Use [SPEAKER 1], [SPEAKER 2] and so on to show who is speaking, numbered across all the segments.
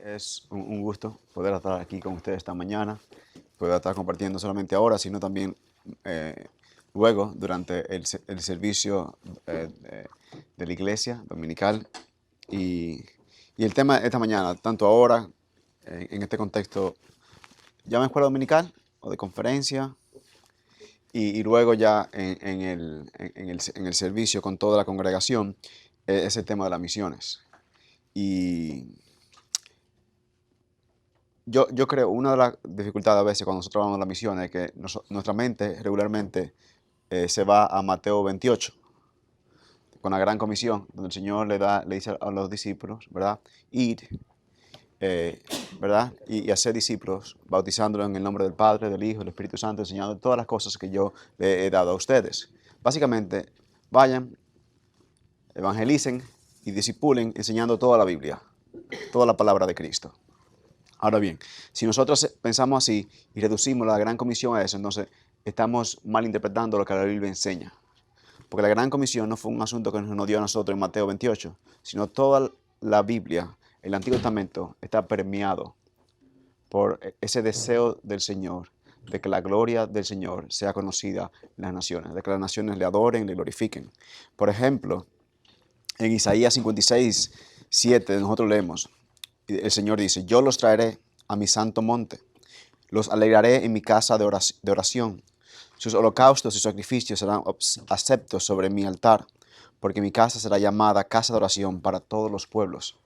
[SPEAKER 1] Es un gusto poder estar aquí con ustedes esta mañana, poder estar compartiendo solamente ahora, sino también luego durante el servicio de la iglesia dominical. Y, y el tema de esta mañana, tanto ahora, en este contexto, llama escuela dominical o de conferencia, y luego ya en el servicio con toda la congregación, es el tema de las misiones. Y yo creo, una de las dificultades a veces cuando nosotros hablamos de las misiones es que nuestra mente regularmente se va a Mateo 28, con la gran comisión, donde el Señor le dice a los discípulos, ¿verdad? Ir, ¿verdad? Y hacer discípulos, bautizándolos en el nombre del Padre, del Hijo, del Espíritu Santo, enseñando todas las cosas que yo le he dado a ustedes. Básicamente, vayan, evangelicen y discipulen enseñando toda la Biblia, toda la palabra de Cristo. Ahora bien, si nosotros pensamos así y reducimos la gran comisión a eso, entonces estamos malinterpretando lo que la Biblia enseña. Porque la gran comisión no fue un asunto que nos dio a nosotros en Mateo 28, sino toda la Biblia, el Antiguo Testamento, está permeado por ese deseo del Señor de que la gloria del Señor sea conocida en las naciones, de que las naciones le adoren, le glorifiquen. Por ejemplo, en Isaías 56, 7, nosotros leemos, el Señor dice: yo los traeré a mi santo monte, los alegraré en mi casa de oración. Sus holocaustos y sacrificios serán aceptos sobre mi altar, porque mi casa será llamada casa de oración para todos los pueblos.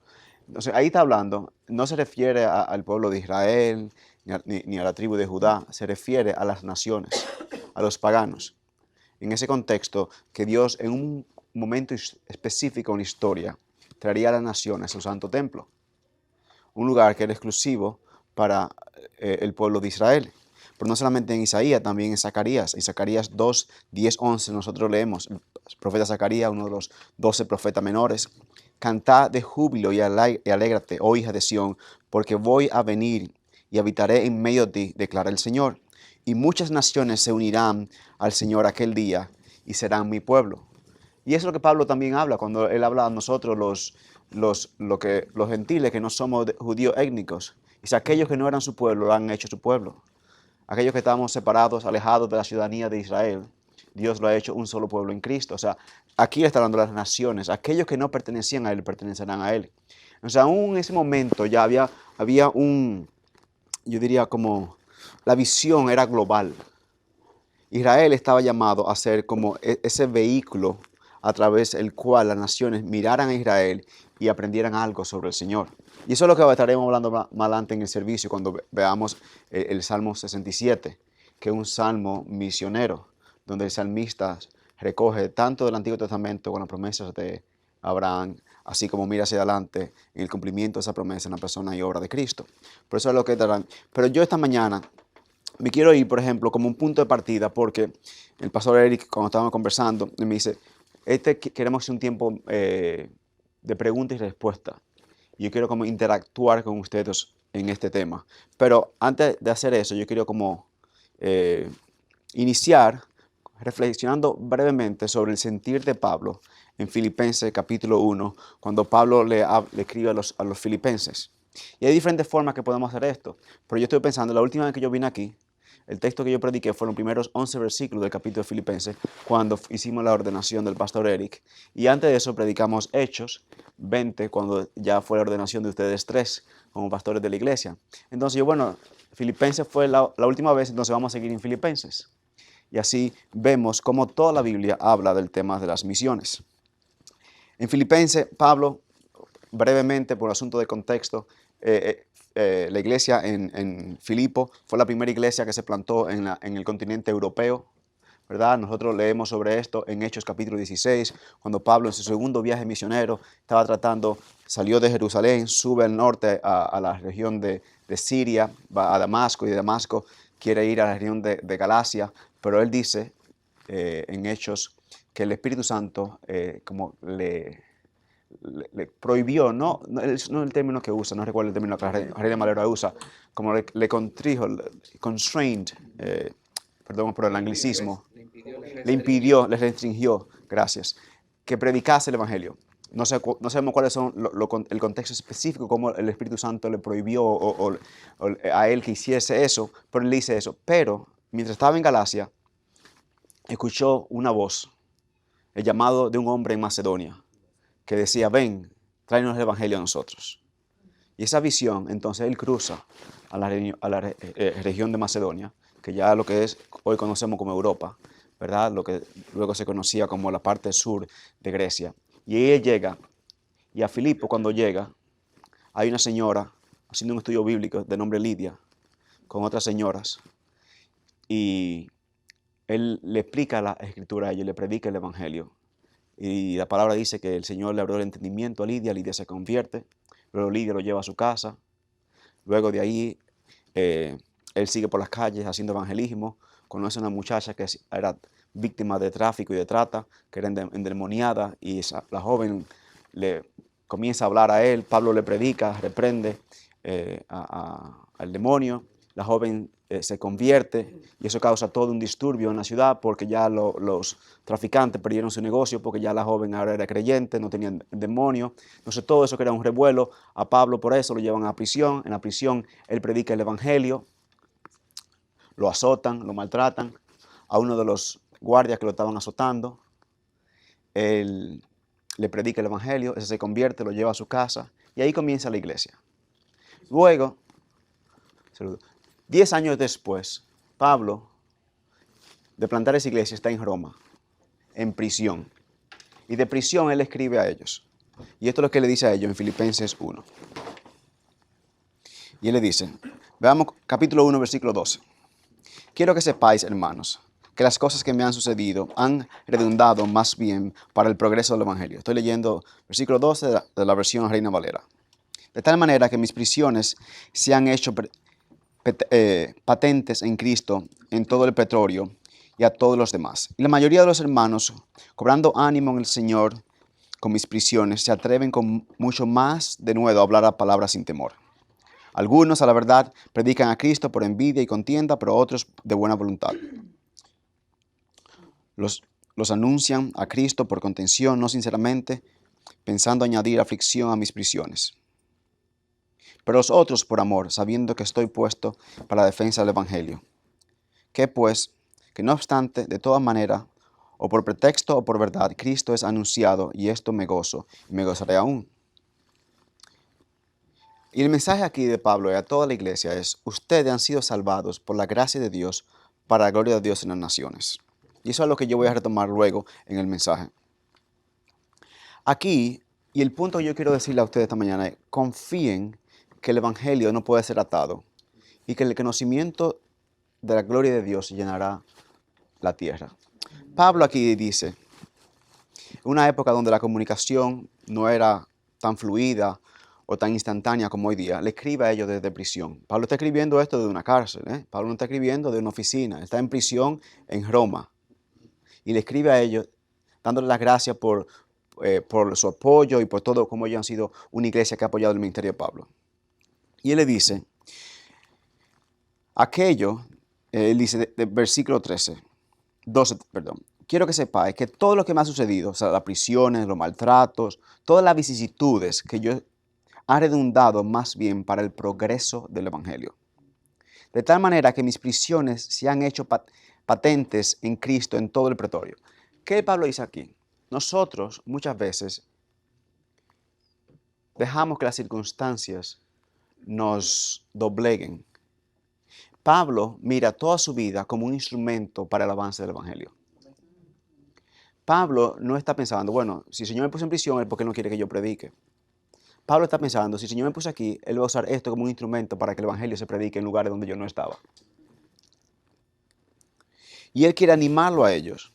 [SPEAKER 1] Entonces ahí está hablando, no se refiere al pueblo de Israel ni a la tribu de Judá, se refiere a las naciones, a los paganos. En ese contexto, que Dios en un momento específico en la historia traería a las naciones su santo templo, un lugar que era exclusivo para el pueblo de Israel. Pero no solamente en Isaías, también en Zacarías. En Zacarías 2, 10, 11 nosotros leemos, el profeta Zacarías, uno de los 12 profetas menores: cantad de júbilo y alégrate, oh hija de Sión, porque voy a venir y habitaré en medio de ti, declara el Señor. Y muchas naciones se unirán al Señor aquel día y serán mi pueblo. Y eso es lo que Pablo también habla cuando él habla a nosotros, los gentiles que no somos judíos étnicos. Dice: aquellos que no eran su pueblo lo han hecho su pueblo. Aquellos que estábamos separados, alejados de la ciudadanía de Israel, Dios lo ha hecho un solo pueblo en Cristo. O sea, aquí le está hablando de las naciones. Aquellos que no pertenecían a Él pertenecerán a Él. O sea, aún en ese momento ya había yo diría como, la visión era global. Israel estaba llamado a ser como ese vehículo a través del cual las naciones miraran a Israel y aprendieran algo sobre el Señor. Y eso es lo que estaremos hablando más adelante en el servicio cuando veamos el Salmo 67, que es un salmo misionero, donde el salmista recoge tanto del Antiguo Testamento con las promesas de Abraham, así como mira hacia adelante en el cumplimiento de esa promesa en la persona y obra de Cristo. Por eso es lo que estarán. Pero yo esta mañana me quiero ir, por ejemplo, como un punto de partida, porque el pastor Eric, cuando estábamos conversando, me dice: queremos hacer un tiempo de preguntas y respuestas. Y yo quiero como interactuar con ustedes en este tema. Pero antes de hacer eso, yo quiero como iniciar reflexionando brevemente sobre el sentir de Pablo en Filipenses capítulo 1, cuando Pablo le escribe a los filipenses. Y hay diferentes formas que podemos hacer esto. Pero yo estoy pensando, la última vez que yo vine aquí, el texto que yo prediqué fueron los primeros 11 versículos del capítulo de Filipenses, cuando hicimos la ordenación del pastor Eric. Y antes de eso predicamos Hechos 20, cuando ya fue la ordenación de ustedes tres como pastores de la iglesia. Entonces bueno, Filipenses fue la última vez, entonces vamos a seguir en Filipenses. Y así vemos cómo toda la Biblia habla del tema de las misiones. En Filipenses, Pablo, brevemente por asunto de contexto, la iglesia en Filipo fue la primera iglesia que se plantó en el continente europeo, ¿verdad? Nosotros leemos sobre esto en Hechos capítulo 16, cuando Pablo en su segundo viaje misionero salió de Jerusalén, sube al norte a la región de Siria, va a Damasco, y de Damasco quiere ir a la región de Galacia, pero él dice en Hechos que el Espíritu Santo como le prohibió, no el término que usa, no recuerdo el término que Reina Valera usa, como le constrijo, constrained, perdón por el anglicismo, le impidió, le restringió, gracias, que predicase el Evangelio. no sabemos cuáles son el contexto específico, cómo el Espíritu Santo le prohibió o a él que hiciese eso, pero él le dice eso. Pero mientras estaba en Galacia, escuchó una voz, el llamado de un hombre en Macedonia, que decía, ven, tráenos el Evangelio a nosotros. Y esa visión, entonces él cruza a la región de Macedonia, que ya lo que es hoy conocemos como Europa, ¿verdad? Lo que luego se conocía como la parte sur de Grecia. Y ahí él llega, y a Filipo cuando llega, hay una señora haciendo un estudio bíblico de nombre Lidia, con otras señoras, y él le explica la escritura a ella, le predica el Evangelio. Y la palabra dice que el Señor le abrió el entendimiento a Lidia, Lidia se convierte, luego Lidia lo lleva a su casa, luego de ahí él sigue por las calles haciendo evangelismo, conoce a una muchacha que era víctima de tráfico y de trata, que era endemoniada, y la joven le comienza a hablar a él, Pablo le predica, reprende al demonio, la joven se convierte y eso causa todo un disturbio en la ciudad porque ya los traficantes perdieron su negocio porque ya la joven ahora era creyente, no tenía demonio. Entonces todo eso que era un revuelo, a Pablo por eso lo llevan a prisión, en la prisión él predica el evangelio, lo azotan, lo maltratan, a uno de los guardias que lo estaban azotando, él le predica el evangelio, ese se convierte, lo lleva a su casa y ahí comienza la iglesia. Luego, 10 años después, Pablo, de plantar esa iglesia, está en Roma, en prisión. Y de prisión él escribe a ellos. Y esto es lo que le dice a ellos en Filipenses 1. Y él le dice, veamos capítulo 1, versículo 12. Quiero que sepáis, hermanos, que las cosas que me han sucedido han redundado más bien para el progreso del Evangelio. Estoy leyendo versículo 12 de la versión Reina Valera. De tal manera que mis prisiones se han hecho patentes en Cristo en todo el pretorio y a todos los demás. Y la mayoría de los hermanos, cobrando ánimo en el Señor con mis prisiones, se atreven con mucho más de nuevo a hablar a palabras sin temor. Algunos, a la verdad, predican a Cristo por envidia y contienda, pero otros de buena voluntad. Los anuncian a Cristo por contención, no sinceramente, pensando añadir aflicción a mis prisiones. Pero los otros por amor, sabiendo que estoy puesto para la defensa del Evangelio. Que pues, que no obstante, de toda manera, o por pretexto o por verdad, Cristo es anunciado, y esto me gozo, y me gozaré aún. Y el mensaje aquí de Pablo y a toda la iglesia es, ustedes han sido salvados por la gracia de Dios, para la gloria de Dios en las naciones. Y eso es lo que yo voy a retomar luego en el mensaje. Aquí, y el punto que yo quiero decirle a ustedes esta mañana es, confíen que el Evangelio no puede ser atado y que el conocimiento de la gloria de Dios llenará la tierra. Pablo aquí dice, una época donde la comunicación no era tan fluida o tan instantánea como hoy día, le escribe a ellos desde prisión. Pablo está escribiendo esto de una cárcel, Pablo no está escribiendo de una oficina, está en prisión en Roma. Y le escribe a ellos dándole las gracias por su apoyo y por todo como ellos han sido una iglesia que ha apoyado el ministerio de Pablo. Y él le dice, él dice de versículo 12, quiero que sepáis que todo lo que me ha sucedido, o sea, las prisiones, los maltratos, todas las vicisitudes que yo han redundado más bien para el progreso del Evangelio. De tal manera que mis prisiones se han hecho patentes en Cristo en todo el pretorio. ¿Qué Pablo dice aquí? Nosotros muchas veces dejamos que las circunstancias nos dobleguen. Pablo mira toda su vida como un instrumento para el avance del Evangelio. Pablo no está pensando, bueno, si el Señor me puso en prisión es porque no quiere que yo predique. Pablo está pensando, si el Señor me puso aquí, Él va a usar esto como un instrumento para que el Evangelio se predique en lugares donde yo no estaba. Y Él quiere animarlo a ellos,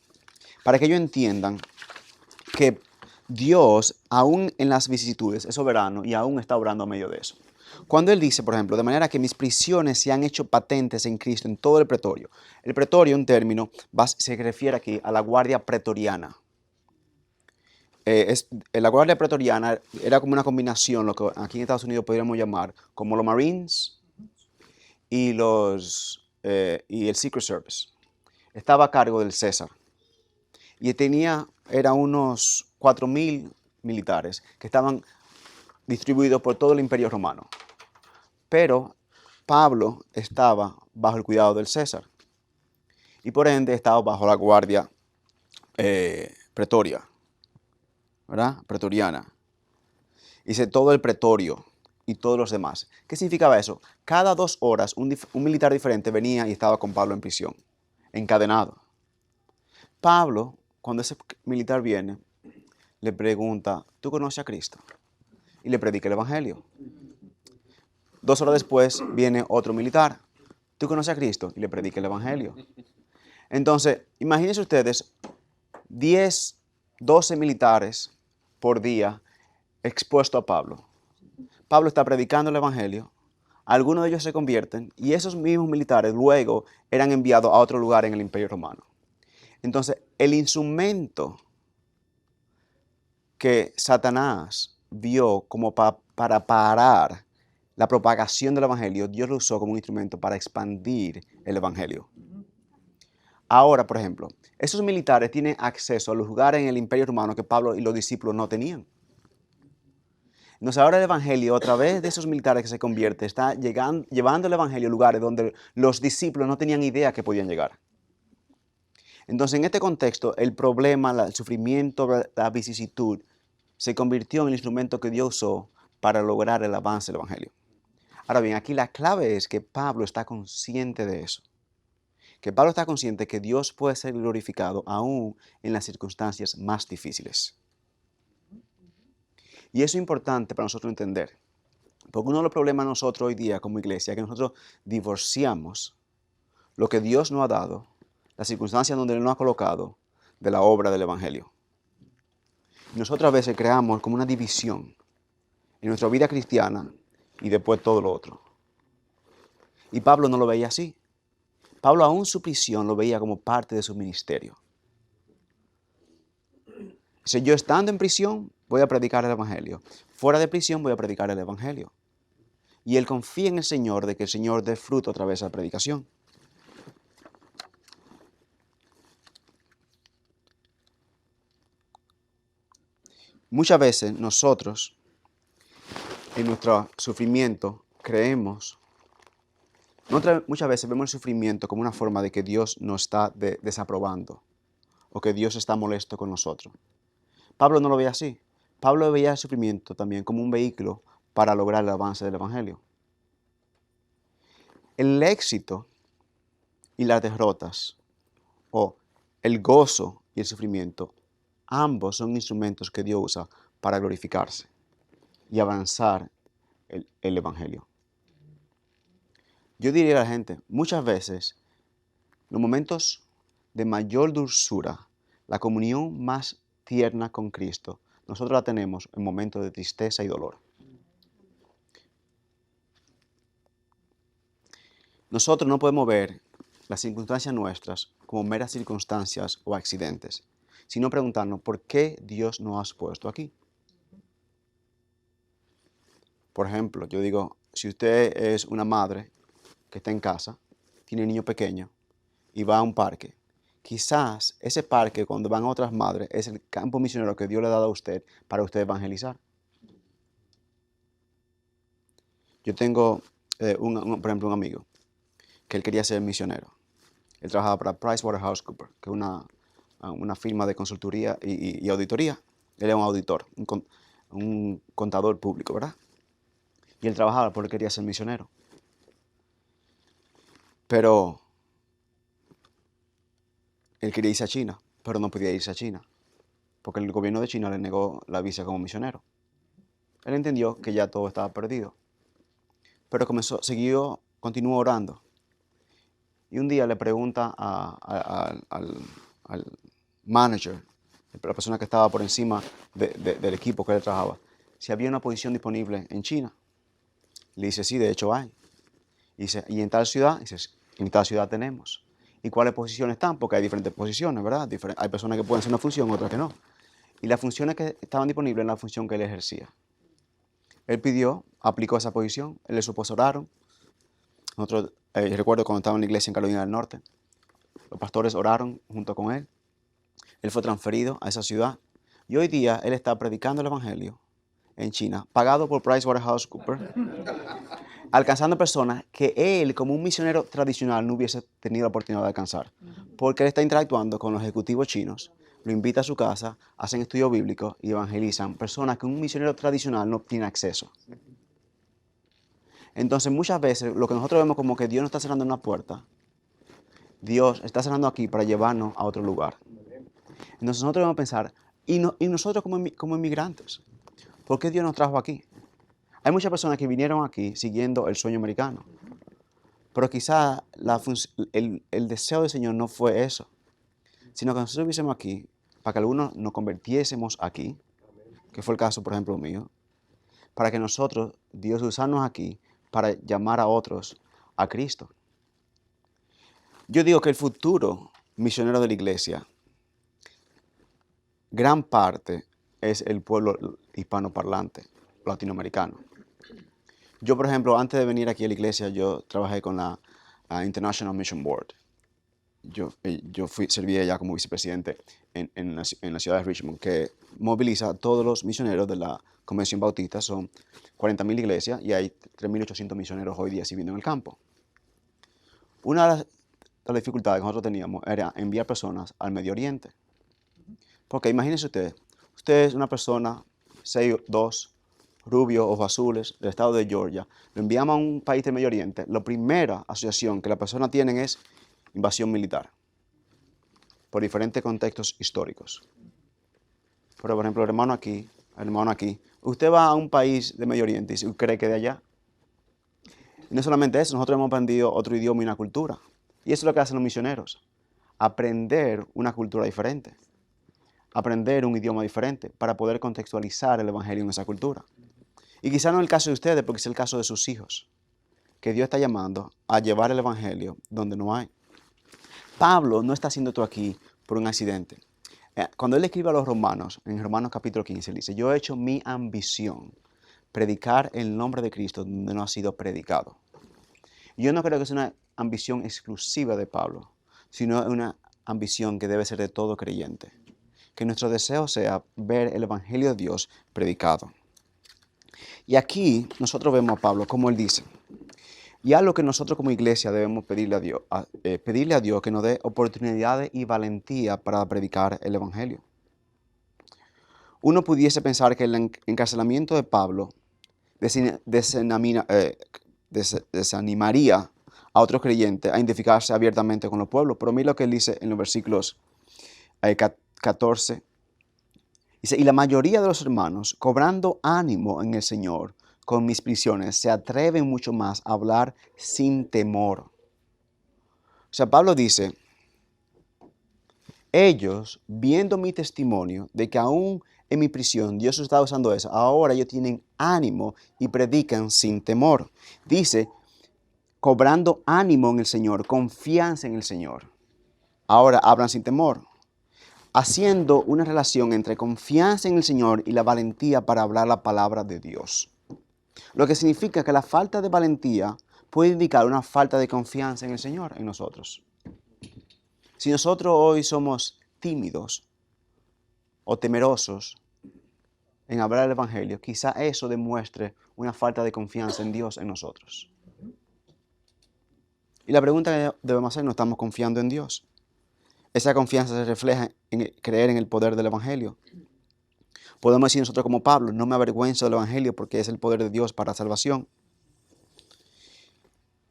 [SPEAKER 1] para que ellos entiendan que Dios, aún en las vicisitudes, es soberano y aún está obrando a medio de eso. Cuando Él dice, por ejemplo, de manera que mis prisiones se han hecho patentes en Cristo en todo el pretorio. El pretorio, un término, se refiere aquí a la guardia pretoriana. La guardia pretoriana era como una combinación, lo que aquí en Estados Unidos podríamos llamar como los Marines y el Secret Service. Estaba a cargo del César y era unos 4,000 militares que estaban distribuidos por todo el Imperio Romano. Pero Pablo estaba bajo el cuidado del César y por ende estaba bajo la guardia pretoria, ¿verdad? Pretoriana. Dice todo el pretorio y todos los demás. ¿Qué significaba eso? Cada 2 horas un militar diferente venía y estaba con Pablo en prisión, encadenado. Pablo, cuando ese militar viene, le pregunta, ¿tú conoces a Cristo? Y le predica el Evangelio. 2 horas después viene otro militar, ¿tú conoces a Cristo? Y le predica el Evangelio. Entonces, imagínense ustedes 10, 12 militares por día expuestos a Pablo. Pablo está predicando el Evangelio, algunos de ellos se convierten y esos mismos militares luego eran enviados a otro lugar en el Imperio Romano. Entonces, el instrumento que Satanás vio como para parar la propagación del Evangelio, Dios lo usó como un instrumento para expandir el Evangelio. Ahora, por ejemplo, esos militares tienen acceso a los lugares en el Imperio Romano que Pablo y los discípulos no tenían. Entonces ahora el Evangelio, a través de esos militares que se convierte, está llevando el Evangelio a lugares donde los discípulos no tenían idea que podían llegar. Entonces en este contexto, el problema, el sufrimiento, la vicisitud, se convirtió en el instrumento que Dios usó para lograr el avance del Evangelio. Ahora bien, aquí la clave es que Pablo está consciente de eso. Que Pablo está consciente que Dios puede ser glorificado aún en las circunstancias más difíciles. Y eso es importante para nosotros entender. Porque uno de los problemas nosotros hoy día como iglesia es que nosotros divorciamos lo que Dios nos ha dado, las circunstancias donde Él nos ha colocado, de la obra del Evangelio. Y nosotros a veces creamos como una división en nuestra vida cristiana y después todo lo otro. Y Pablo no lo veía así. Pablo aún su prisión lo veía como parte de su ministerio. Dice, yo estando en prisión voy a predicar el Evangelio. Fuera de prisión voy a predicar el Evangelio. Y él confía en el Señor de que el Señor dé fruto a través de la predicación. Muchas veces nosotros, en nuestro sufrimiento, creemos, muchas veces vemos el sufrimiento como una forma de que Dios nos está desaprobando o que Dios está molesto con nosotros. Pablo no lo veía así. Pablo veía el sufrimiento también como un vehículo para lograr el avance del Evangelio. El éxito y las derrotas, o el gozo y el sufrimiento, ambos son instrumentos que Dios usa para glorificarse y avanzar el Evangelio. Yo diría a la gente, muchas veces, los momentos de mayor dulzura, la comunión más tierna con Cristo, nosotros la tenemos en momentos de tristeza y dolor. Nosotros no podemos ver las circunstancias nuestras como meras circunstancias o accidentes, sino preguntarnos por qué Dios nos ha puesto aquí. Por ejemplo, yo digo, si usted es una madre que está en casa, tiene un niño pequeño y va a un parque, quizás ese parque, cuando van otras madres, es el campo misionero que Dios le ha dado a usted para usted evangelizar. Yo tengo, por ejemplo, un amigo que él quería ser misionero. Él trabajaba para PricewaterhouseCoopers, que es una firma de consultoría y auditoría. Él era un auditor, un contador público, ¿verdad? Y él trabajaba porque quería ser misionero. Pero él quería irse a China, pero no podía irse a China, porque el gobierno de China le negó la visa como misionero. Él entendió que ya todo estaba perdido, pero continuó orando. Y un día le pregunta al manager, la persona que estaba por encima del equipo que él trabajaba, si había una posición disponible en China. Le dice, sí, de hecho hay. Y dice, ¿y en tal ciudad? Dice, en tal ciudad tenemos. ¿Y cuáles posiciones están? Porque hay diferentes posiciones, ¿verdad? Hay personas que pueden hacer una función, otras que no. Y las funciones que estaban disponibles en la función que él ejercía. Él aplicó esa posición, él le suposoraron. Nosotros, recuerdo cuando estaba en la iglesia en Carolina del Norte, los pastores oraron junto con él. Él fue transferido a esa ciudad Y hoy día él está predicando el evangelio en China, pagado por PricewaterhouseCoopers, alcanzando personas que él, como un misionero tradicional, no hubiese tenido la oportunidad de alcanzar. Porque él está interactuando con los ejecutivos chinos, lo invita a su casa, hacen estudios bíblicos y evangelizan personas que un misionero tradicional no tiene acceso. Entonces, muchas veces, lo que nosotros vemos como que Dios nos está cerrando una puerta, Dios está cerrando aquí para llevarnos a otro lugar. Entonces, nosotros debemos pensar, y nosotros como inmigrantes, ¿por qué Dios nos trajo aquí? Hay muchas personas que vinieron aquí siguiendo el sueño americano, pero quizá el deseo del Señor no fue eso, sino que nosotros estuviésemos aquí para que algunos nos convirtiésemos aquí, que fue el caso, por ejemplo, mío, para que nosotros, Dios usarnos aquí para llamar a otros a Cristo. Yo digo que el futuro misionero de la iglesia, gran parte es el pueblo hispanoparlante, latinoamericano. Yo, por ejemplo, antes de venir aquí a la iglesia, yo trabajé con la International Mission Board. Yo serví allá como vicepresidente en la ciudad de Richmond, que moviliza a todos los misioneros de la Convención Bautista. Son 40,000 iglesias y hay 3,800 misioneros hoy día sirviendo en el campo. Una de las dificultades que nosotros teníamos era enviar personas al Medio Oriente. Porque imagínense usted es una persona 6'2", rubio, ojos azules, del estado de Georgia. Lo enviamos a un país del Medio Oriente. La primera asociación que la persona tiene es invasión militar, por diferentes contextos históricos. Pero, por ejemplo, el hermano aquí, usted va a un país del Medio Oriente y cree que de allá. Y no solamente eso, nosotros hemos aprendido otro idioma y una cultura. Y eso es lo que hacen los misioneros, aprender una cultura diferente, aprender un idioma diferente para poder contextualizar el evangelio en esa cultura. Y quizá no es el caso de ustedes, porque es el caso de sus hijos, que Dios está llamando a llevar el evangelio donde no hay. Pablo no está haciendo esto aquí por un accidente. Cuando él escribe a los romanos, en Romanos capítulo 15, él dice, yo he hecho mi ambición predicar el nombre de Cristo donde no ha sido predicado. Y yo no creo que sea una ambición exclusiva de Pablo, sino una ambición que debe ser de todo creyente. Que nuestro deseo sea ver el evangelio de Dios predicado. Y aquí nosotros vemos a Pablo, como él dice, y algo que nosotros como iglesia debemos pedirle a Dios que nos dé oportunidades y valentía para predicar el evangelio. Uno pudiese pensar que el encarcelamiento de Pablo desanimaría a otros creyentes a identificarse abiertamente con los pueblos, pero mira lo que él dice en los versículos 14. Dice, y la mayoría de los hermanos, cobrando ánimo en el Señor con mis prisiones, se atreven mucho más a hablar sin temor. O sea, Pablo dice, ellos, viendo mi testimonio de que aún en mi prisión Dios está usando eso, ahora ellos tienen ánimo y predican sin temor. Dice, cobrando ánimo en el Señor, confianza en el Señor. Ahora hablan sin temor, haciendo una relación entre confianza en el Señor y la valentía para hablar la palabra de Dios. Lo que significa que la falta de valentía puede indicar una falta de confianza en el Señor, en nosotros. Si nosotros hoy somos tímidos o temerosos en hablar el Evangelio, quizá eso demuestre una falta de confianza en Dios en nosotros. Y la pregunta que debemos hacer, ¿no estamos confiando en Dios? Esa confianza se refleja en creer en el poder del Evangelio. Podemos decir nosotros como Pablo, no me avergüenzo del Evangelio porque es el poder de Dios para salvación.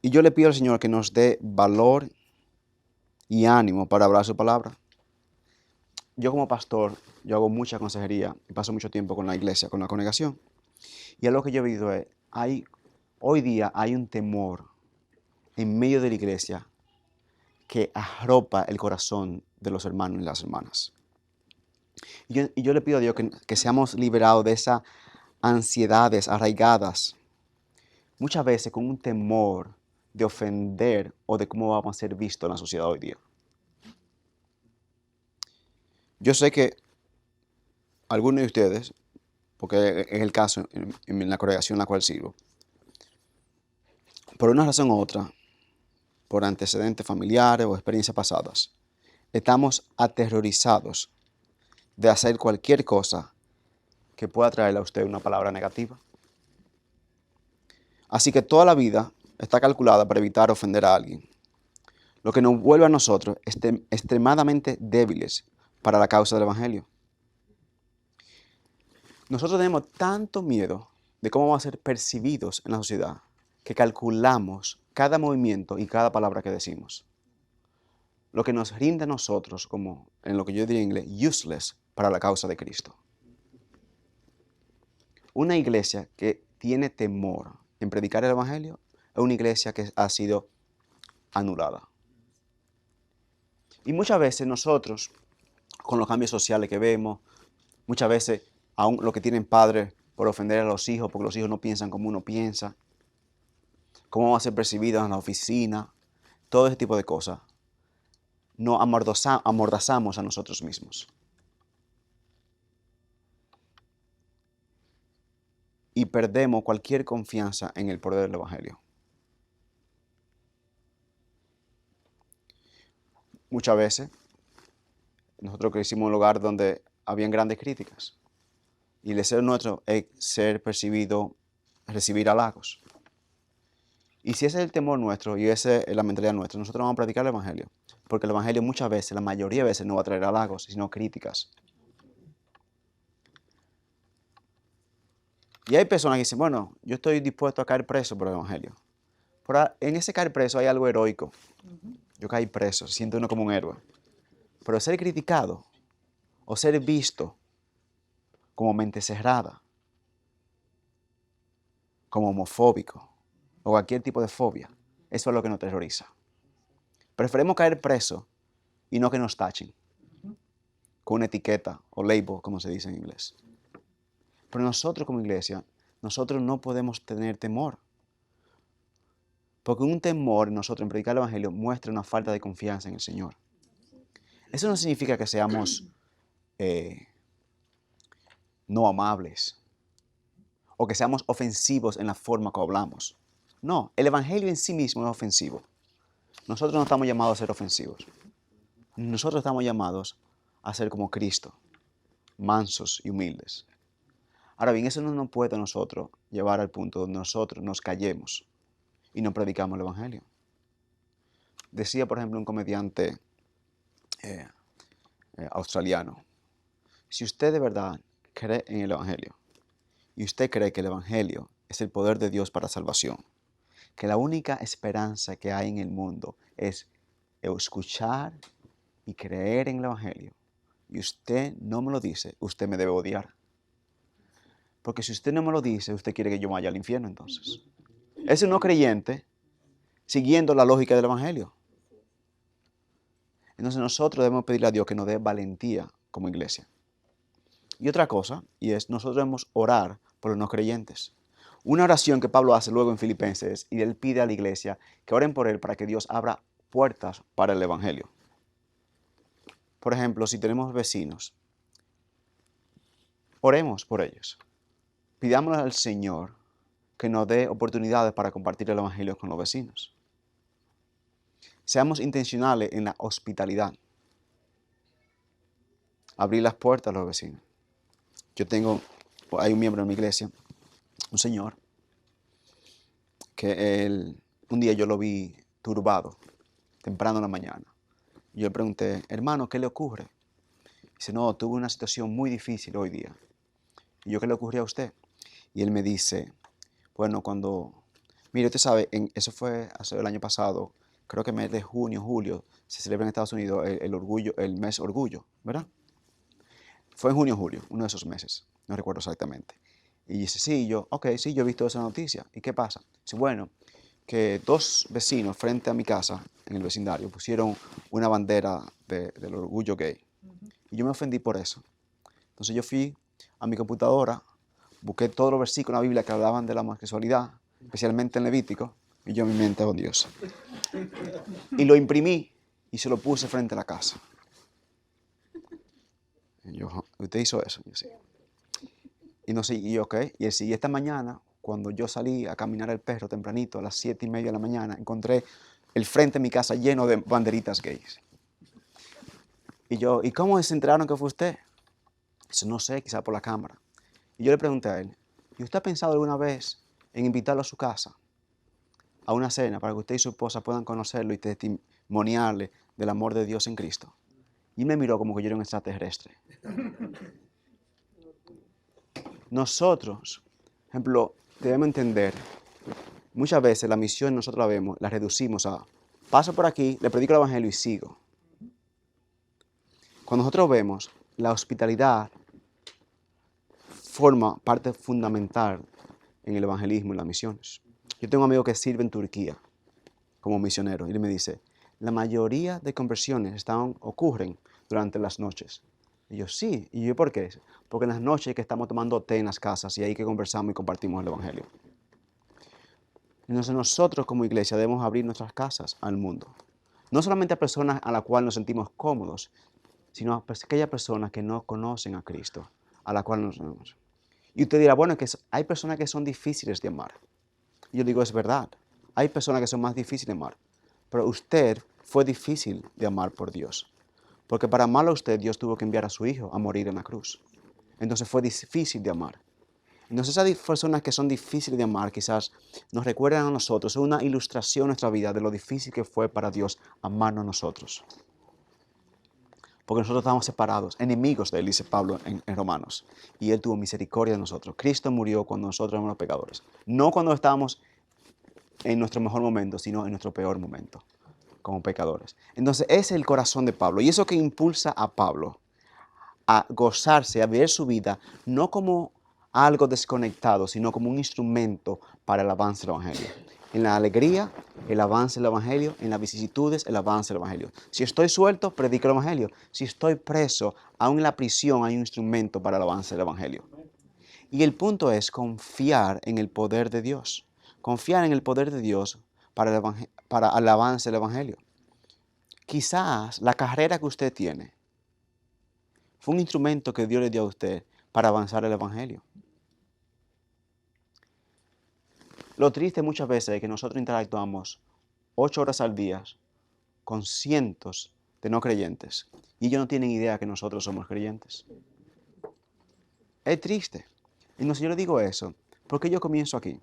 [SPEAKER 1] Y yo le pido al Señor que nos dé valor y ánimo para hablar su palabra. Yo como pastor, yo hago mucha consejería y paso mucho tiempo con la iglesia, con la congregación. Y algo que yo he visto es, hoy día hay un temor en medio de la iglesia que arropa el corazón de los hermanos y las hermanas. Y yo le pido a Dios que seamos liberados de esas ansiedades arraigadas, muchas veces con un temor de ofender o de cómo vamos a ser vistos en la sociedad hoy día. Yo sé que algunos de ustedes, porque es el caso en la congregación en la cual sirvo, por una razón u otra, por antecedentes familiares o experiencias pasadas, estamos aterrorizados de hacer cualquier cosa que pueda traerle a usted una palabra negativa. Así que toda la vida está calculada para evitar ofender a alguien, lo que nos vuelve a nosotros extremadamente débiles para la causa del Evangelio. Nosotros tenemos tanto miedo de cómo vamos a ser percibidos en la sociedad que calculamos cada movimiento y cada palabra que decimos. Lo que nos rinde a nosotros, como en lo que yo diría en inglés, useless para la causa de Cristo. Una iglesia que tiene temor en predicar el Evangelio es una iglesia que ha sido anulada. Y muchas veces nosotros, con los cambios sociales que vemos, muchas veces aún los que tienen padres por ofender a los hijos, porque los hijos no piensan como uno piensa, cómo vamos a ser percibidos en la oficina, todo ese tipo de cosas, nos amordazamos a nosotros mismos. Y perdemos cualquier confianza en el poder del Evangelio. Muchas veces, nosotros crecimos en un lugar donde habían grandes críticas. Y el deseo nuestro es ser percibido, recibir halagos. Y si ese es el temor nuestro y esa es la mentalidad nuestra, nosotros vamos a predicar el Evangelio. Porque el Evangelio muchas veces, la mayoría de veces, no va a traer halagos, sino críticas. Y hay personas que dicen, bueno, yo estoy dispuesto a caer preso por el Evangelio. Pero en ese caer preso hay algo heroico. Yo caí preso, se siente uno como un héroe. Pero ser criticado o ser visto como mente cerrada, como homofóbico o cualquier tipo de fobia, eso es lo que nos terroriza. Preferimos caer preso y no que nos tachen con una etiqueta o label, como se dice en inglés. Pero nosotros como iglesia, nosotros no podemos tener temor. Porque un temor en nosotros en predicar el Evangelio muestra una falta de confianza en el Señor. Eso no significa que seamos no amables o que seamos ofensivos en la forma que hablamos. No, el Evangelio en sí mismo es ofensivo. Nosotros no estamos llamados a ser ofensivos. Nosotros estamos llamados a ser como Cristo, mansos y humildes. Ahora bien, eso no nos puede a nosotros llevar al punto donde nosotros nos callemos y no predicamos el Evangelio. Decía, por ejemplo, un comediante australiano, si usted de verdad cree en el Evangelio y usted cree que el Evangelio es el poder de Dios para salvación, que la única esperanza que hay en el mundo es escuchar y creer en el Evangelio, y usted no me lo dice, usted me debe odiar. Porque si usted no me lo dice, usted quiere que yo vaya al infierno entonces. Es un no creyente siguiendo la lógica del Evangelio. Entonces nosotros debemos pedirle a Dios que nos dé valentía como iglesia. Y otra cosa, y es nosotros debemos orar por los no creyentes. Una oración que Pablo hace luego en Filipenses, y él pide a la iglesia que oren por él para que Dios abra puertas para el Evangelio. Por ejemplo, si tenemos vecinos, oremos por ellos. Pidámosle al Señor que nos dé oportunidades para compartir el Evangelio con los vecinos. Seamos intencionales en la hospitalidad. Abrir las puertas a los vecinos. Hay un miembro de mi iglesia, un señor, que un día yo lo vi turbado, temprano en la mañana. Y yo le pregunté, hermano, ¿qué le ocurre? Dice, no, tuve una situación muy difícil hoy día. Y yo, ¿qué le ocurrió a usted? Y él me dice, bueno, mire, usted sabe, eso fue hace el año pasado, creo que mes de junio, julio, se celebra en Estados Unidos el mes orgullo, ¿verdad? Fue en junio, julio, uno de esos meses, no recuerdo exactamente. Y dice, sí, yo he visto esa noticia. ¿Y qué pasa? Dice, bueno, que dos vecinos frente a mi casa, en el vecindario, pusieron una bandera del orgullo gay. Y yo me ofendí por eso. Entonces yo fui a mi computadora, busqué todos los versículos en la Biblia que hablaban de la homosexualidad, especialmente en Levítico, y yo me inventé con Dios. Y lo imprimí y se lo puse frente a la casa. Y yo, ¿usted hizo eso? Y yo, sí. Y no sé, y yo, ok. Y esta mañana, cuando yo salí a caminar el perro tempranito, a las 7:30 de la mañana, encontré el frente de mi casa lleno de banderitas gays. Y yo, ¿y cómo se enteraron que fue usted? Dice, no sé, quizá por la cámara. Y yo le pregunté a él, ¿y usted ha pensado alguna vez en invitarlo a su casa, a una cena, para que usted y su esposa puedan conocerlo y testimoniarle del amor de Dios en Cristo? Y me miró como que yo era un extraterrestre. Nosotros, por ejemplo, debemos entender, muchas veces la misión nosotros la vemos, la reducimos a, paso por aquí, le predico el evangelio y sigo. Cuando nosotros vemos, la hospitalidad forma parte fundamental en el evangelismo y las misiones. Yo tengo un amigo que sirve en Turquía como misionero y él me dice, la mayoría de conversiones ocurren durante las noches. Y yo, sí. ¿Y yo por qué? Porque en las noches que estamos tomando té en las casas y ahí que conversamos y compartimos el evangelio. Entonces nosotros como iglesia debemos abrir nuestras casas al mundo. No solamente a personas a las cuales nos sentimos cómodos, sino a aquellas personas que no conocen a Cristo, a la cual nos amamos. Y usted dirá, bueno, hay personas que son difíciles de amar. Y yo digo, es verdad. Hay personas que son más difíciles de amar. Pero usted fue difícil de amar por Dios. Porque para amarlo a usted, Dios tuvo que enviar a su Hijo a morir en la cruz. Entonces fue difícil de amar. Entonces esas personas que son difíciles de amar quizás nos recuerdan a nosotros, es una ilustración en nuestra vida de lo difícil que fue para Dios amarnos a nosotros. Porque nosotros estábamos separados, enemigos de Él, dice Pablo en Romanos. Y Él tuvo misericordia de nosotros. Cristo murió cuando nosotros éramos los pecadores. No cuando estábamos en nuestro mejor momento, sino en nuestro peor momento, como pecadores. Entonces, ese es el corazón de Pablo. Y eso que impulsa a Pablo a gozarse, a ver su vida, no como algo desconectado, sino como un instrumento para el avance del Evangelio. En la alegría, el avance del Evangelio. En las vicisitudes, el avance del Evangelio. Si estoy suelto, predico el Evangelio. Si estoy preso, aún en la prisión hay un instrumento para el avance del Evangelio. Y el punto es confiar en el poder de Dios. Confiar en el poder de Dios para el avance del Evangelio. Quizás la carrera que usted tiene fue un instrumento que Dios le dio a usted para avanzar el Evangelio. Lo triste muchas veces es que nosotros interactuamos 8 horas al día con cientos de no creyentes y ellos no tienen idea que nosotros somos creyentes. Es triste. Entonces yo le digo eso, ¿por qué yo comienzo aquí?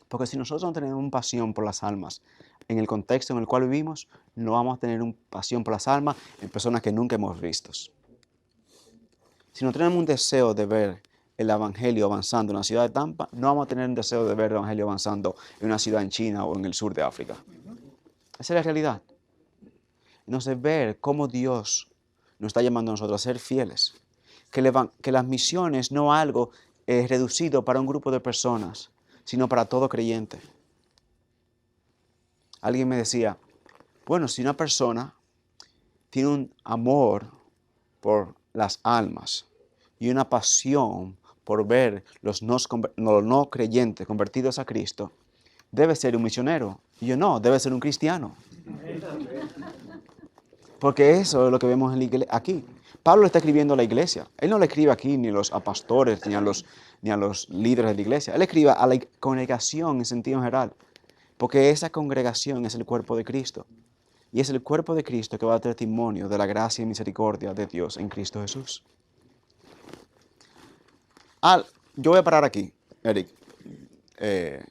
[SPEAKER 1] Porque si nosotros no tenemos una pasión por las almas en el contexto en el cual vivimos, no vamos a tener una pasión por las almas en personas que nunca hemos visto. Si no tenemos un deseo de ver el Evangelio avanzando en la ciudad de Tampa, no vamos a tener un deseo de ver el Evangelio avanzando en una ciudad en China o en el sur de África. Esa es la realidad. Entonces, ver cómo Dios nos está llamando a nosotros a ser fieles. Que las misiones no es algo reducido para un grupo de personas, sino para todo creyente. Alguien me decía, bueno, si una persona tiene un amor por las almas y una pasión por ver los no creyentes convertidos a Cristo, debe ser un misionero. Y yo no, debe ser un cristiano. Porque eso es lo que vemos en la iglesia, aquí. Pablo está escribiendo a la iglesia. Él no le escribe aquí ni a los pastores ni a los líderes de la iglesia. Él escribe a la congregación en sentido general. Porque esa congregación es el cuerpo de Cristo. Y es el cuerpo de Cristo que va a dar testimonio de la gracia y misericordia de Dios en Cristo Jesús. Yo voy a parar aquí, Eric. Eh,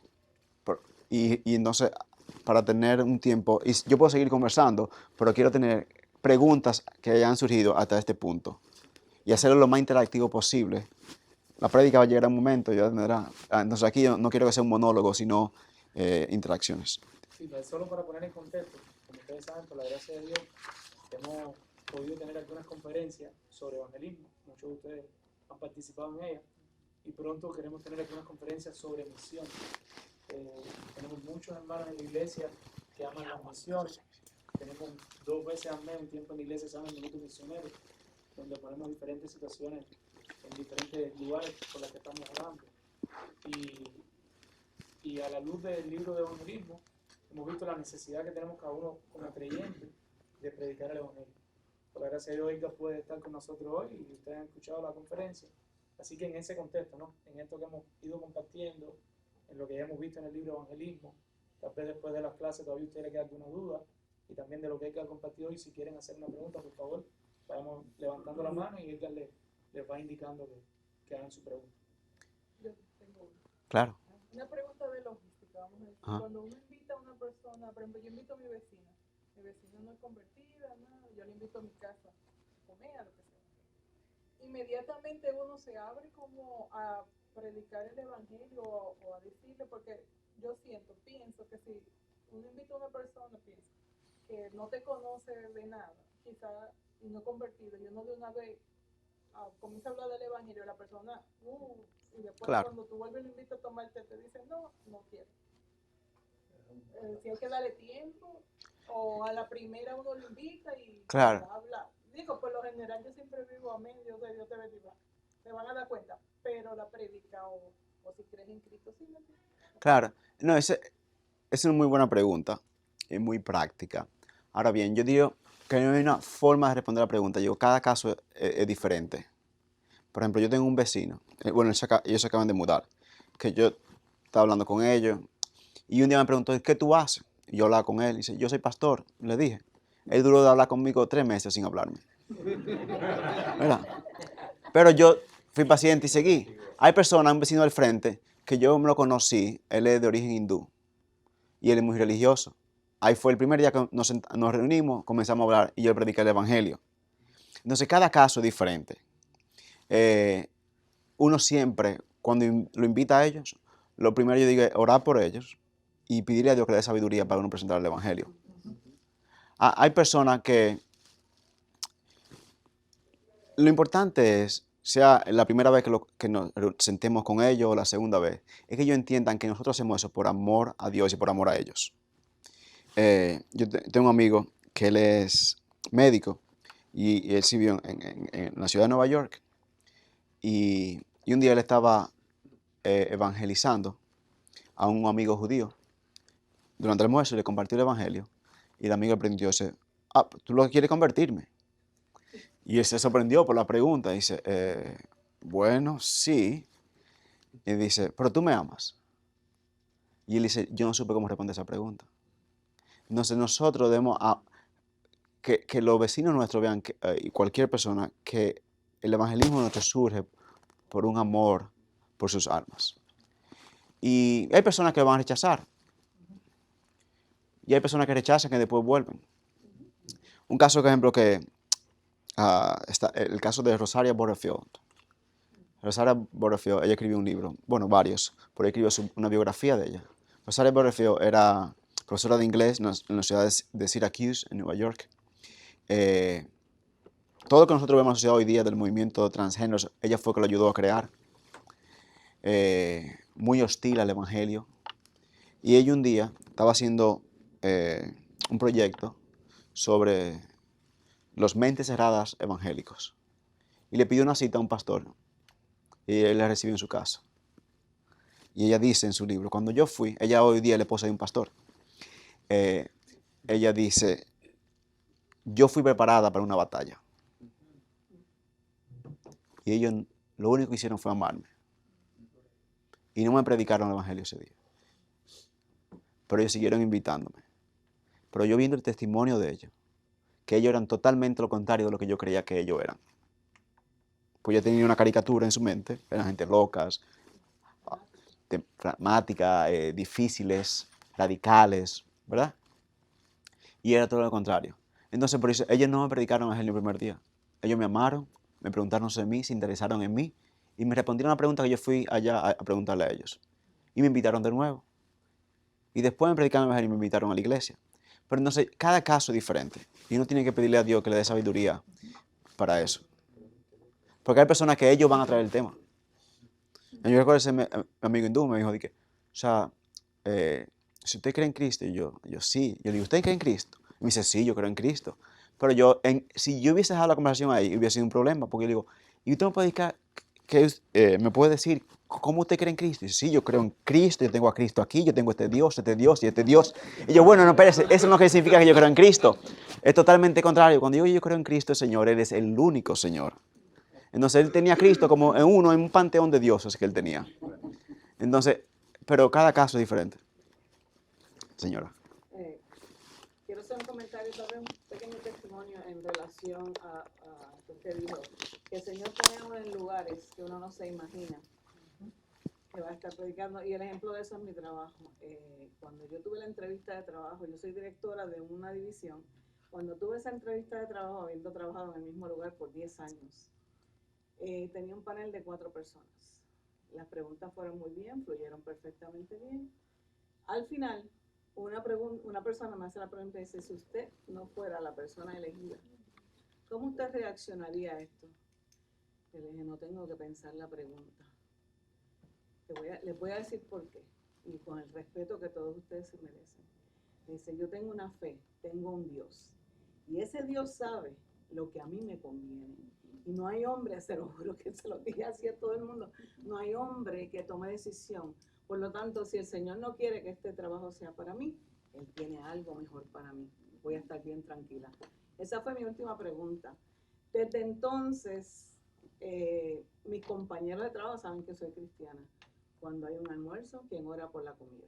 [SPEAKER 1] y entonces, para tener un tiempo, y yo puedo seguir conversando, pero quiero tener preguntas que hayan surgido hasta este punto y hacerlo lo más interactivo posible. La prédica va a llegar a un momento, ya tendrá. Entonces aquí yo no quiero que sea un monólogo, sino interacciones.
[SPEAKER 2] Sí, solo para poner en contexto, como ustedes saben, por la gracia de Dios, hemos podido tener algunas conferencias sobre evangelismo. Muchos de ustedes han participado en ellas. Y pronto queremos tener algunas conferencias sobre misión. Tenemos muchos hermanos en la iglesia que aman las misiones. Tenemos 2 veces al mes un tiempo en la iglesia, se llama el Minuto Misionero, donde ponemos diferentes situaciones en diferentes lugares por las que estamos hablando. Y a la luz del libro de evangelismo, hemos visto la necesidad que tenemos cada uno como creyente de predicar el evangelio. Por la gracia de Dios, Edgar puede estar con nosotros hoy y ustedes han escuchado la conferencia. Así que en ese contexto, ¿no? En esto que hemos ido compartiendo, en lo que ya hemos visto en el libro Evangelismo, tal vez después de las clases todavía a ustedes les queda alguna duda, y también de lo que Edgar compartió hoy, si quieren hacer una pregunta, por favor, vayamos levantando la mano y Edgar le les va indicando que hagan su pregunta.
[SPEAKER 3] Yo tengo
[SPEAKER 1] Claro.
[SPEAKER 3] una pregunta de logística. Vamos a decir,
[SPEAKER 1] Ajá.
[SPEAKER 3] cuando uno invita a una persona, por ejemplo, yo invito a mi vecina no es convertida, nada, yo le invito a mi casa a comer, a lo que sea. Inmediatamente uno se abre como a predicar el evangelio o a decirle, porque yo pienso que si uno invita a una persona, piensa que no te conoce de nada, quizá y no convertido, y uno de una vez comienza a hablar del evangelio, la persona, y después
[SPEAKER 1] Claro.
[SPEAKER 3] cuando tú vuelves y lo invitas a tomarte, te dice, no quiero. Si hay que darle tiempo, o a la primera uno lo invita y
[SPEAKER 1] Claro.
[SPEAKER 3] habla. Digo, por lo general yo siempre vivo amén, Dios te bendiga. Se van a dar cuenta, pero la predica o si crees en Cristo, sí, ¿no?
[SPEAKER 1] Claro. No, esa es una muy buena pregunta y muy práctica. Ahora bien, yo digo que no hay una forma de responder la pregunta. Cada caso es diferente. Por ejemplo, yo tengo un vecino, bueno, ellos se acaban de mudar, que yo estaba hablando con ellos y un día me preguntó, ¿qué tú haces? Y yo hablaba con él y dice, yo soy pastor, le dije. Él duró de hablar conmigo 3 meses sin hablarme. ¿Verdad? Pero yo fui paciente y seguí. Hay personas, un vecino del frente, que yo me lo conocí, él es de origen hindú y él es muy religioso. Ahí fue el primer día que nos reunimos, comenzamos a hablar y yo le prediqué el evangelio. Entonces, cada caso es diferente. Uno siempre, cuando lo invita a ellos, lo primero yo digo es orar por ellos y pedirle a Dios que le dé sabiduría para uno presentar el evangelio. Hay personas que lo importante es, sea la primera vez que nos sentemos con ellos o la segunda vez, es que ellos entiendan que nosotros hacemos eso por amor a Dios y por amor a ellos. Yo tengo un amigo que él es médico y él sí vive en la ciudad de Nueva York. Y un día él estaba evangelizando a un amigo judío. Durante el almuerzo le compartió el evangelio y el amigo aprendió, dice, ¿tú lo quieres convertirme? Y él se sorprendió por la pregunta. Dice, bueno, sí. Y dice, ¿pero tú me amas? Y él dice, yo no supe cómo responder esa pregunta. Entonces nosotros debemos que los vecinos nuestros vean, y cualquier persona, que el evangelismo nuestro surge por un amor por sus almas. Y hay personas que lo van a rechazar. Y hay personas que rechazan que después vuelven. Un caso, por ejemplo, que está el caso de Rosaria Butterfield. Rosaria Butterfield, ella escribió un libro, bueno, varios, pero ella escribió una biografía de ella. Rosaria Butterfield era profesora de inglés en la ciudad de Syracuse, en Nueva York. Todo lo que nosotros vemos en la sociedad hoy día del movimiento transgénero, ella fue que lo ayudó a crear. Muy hostil al evangelio. Y ella un día estaba haciendo un proyecto sobre los mentes cerradas evangélicos. Y le pidió una cita a un pastor. Y él la recibió en su casa. Y ella dice en su libro, cuando yo fui, ella hoy día es la esposa de un pastor. Ella dice, yo fui preparada para una batalla. Y ellos lo único que hicieron fue amarme. Y no me predicaron el evangelio ese día. Pero ellos siguieron invitándome. Pero yo viendo el testimonio de ellos, que ellos eran totalmente lo contrario de lo que yo creía que ellos eran. Pues yo tenía una caricatura en su mente, eran gente locas, dramáticas, difíciles, radicales, ¿verdad? Y era todo lo contrario. Entonces, por eso, ellos no me predicaron el evangelio el primer día. Ellos me amaron, me preguntaron sobre mí, se interesaron en mí y me respondieron a la pregunta que yo fui allá a preguntarle a ellos. Y me invitaron de nuevo. Y después me predicaron el evangelio y me invitaron a la iglesia. Pero entonces, cada caso es diferente. Y uno tiene que pedirle a Dios que le dé sabiduría para eso. Porque hay personas que ellos van a traer el tema. Yo recuerdo ese mi amigo hindú me dijo, si usted cree en Cristo, y yo sí. Yo le digo, ¿usted cree en Cristo? Y me dice, sí, yo creo en Cristo. Pero si yo hubiese dejado la conversación ahí, hubiese sido un problema. Porque yo le digo, ¿y usted me puede decir cómo usted cree en Cristo? Y dice, sí, yo creo en Cristo, yo tengo a Cristo aquí, yo tengo este Dios y este Dios. Y yo, bueno, no, espérese, eso no significa que yo creo en Cristo. Es totalmente contrario. Cuando yo creo en Cristo, Señor, Él es el único Señor. Entonces, Él tenía a Cristo como en un panteón de dioses que Él tenía. Entonces, pero cada caso es diferente. Señora.
[SPEAKER 4] quiero hacer un comentario, tal vez un pequeño testimonio en relación a lo que usted dijo, que el Señor pone a uno en lugares que uno no se imagina que va a estar predicando, y el ejemplo de eso es mi trabajo. Cuando yo tuve la entrevista de trabajo, yo soy directora de una división, cuando tuve esa entrevista de trabajo, habiendo trabajado en el mismo lugar por 10 años, tenía un panel de 4 personas. Las preguntas fueron muy bien, fluyeron perfectamente bien. Al final, una persona me hace la pregunta y dice, si usted no fuera la persona elegida, ¿cómo usted reaccionaría a esto? Yo le dije, no tengo que pensar la pregunta. Les voy a decir por qué, y con el respeto que todos ustedes se merecen. Dice, yo tengo una fe, tengo un Dios, y ese Dios sabe lo que a mí me conviene. Y no hay hombre, se lo juro que se lo dije así a todo el mundo, no hay hombre que tome decisión. Por lo tanto, si el Señor no quiere que este trabajo sea para mí, Él tiene algo mejor para mí. Voy a estar bien tranquila. Esa fue mi última pregunta. Desde entonces, mis compañeros de trabajo saben que soy cristiana. Cuando hay un almuerzo, ¿quién ora por la comida?